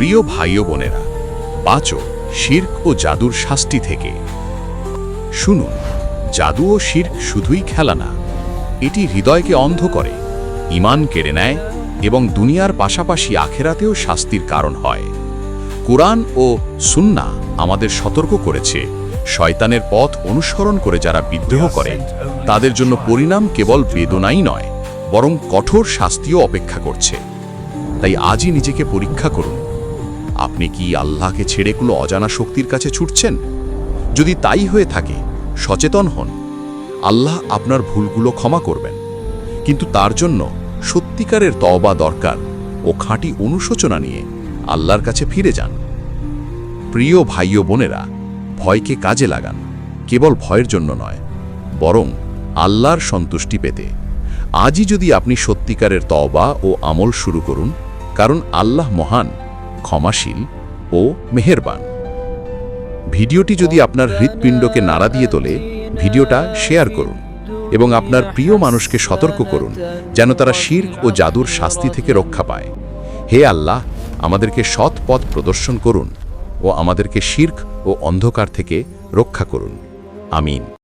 প্রিয় ভাই ও বোনেরা, বাঁচো শিরক ও জাদুর শাস্তি থেকে। শুনুন, জাদু ও শিরক শুধুই খেলা না, এটি হৃদয়কে অন্ধ করে, ঈমান কেড়ে নেয় এবং দুনিয়ার পাশাপাশি আখেরাতেও শাস্তির কারণ হয়। কুরআন ও সুন্নাহ আমাদের সতর্ক করেছে, শয়তানের পথ অনুসরণ করে যারা বিদ্রোহ করে তাদের জন্য পরিণাম কেবল বেদনাই নয়, বরং কঠোর শাস্তিও অপেক্ষা করছে। তাই আজই নিজেকে পরীক্ষা করুন, আপনি কি আল্লাহকে ছেড়ে কোনো অজানা শক্তির কাছে ছুটছেন? যদি তাই হয়ে থাকে, সচেতন হন। আল্লাহ আপনার ভুলগুলো ক্ষমা করবেন, কিন্তু তার জন্য সত্যিকারের তওবা দরকার ও খাঁটি অনুশোচনা নিয়ে আল্লাহর কাছে ফিরে যান। প্রিয় ভাই ও বোনেরা, ভয়কে কাজে লাগান, কেবল ভয়ের জন্য নয়, বরং আল্লাহর সন্তুষ্টি পেতে। আজই যদি আপনি সত্যিকারের তওবা ও আমল শুরু করুন, কারণ আল্লাহ মহান, ক্ষমাশীল ও মেহেরবান। ভিডিওটি যদি আপনার হৃৎপিণ্ডকে নাড়া দিয়ে তোলে, ভিডিওটা শেয়ার করুন এবং আপনার প্রিয় মানুষকে সতর্ক করুন যেন তারা শিরক ও জাদুর শাস্তি থেকে রক্ষা পায়। হে আল্লাহ, আমাদেরকে সৎ পথ প্রদর্শন করুন ও আমাদেরকে শিরক ও অন্ধকার থেকে রক্ষা করুন। আমিন।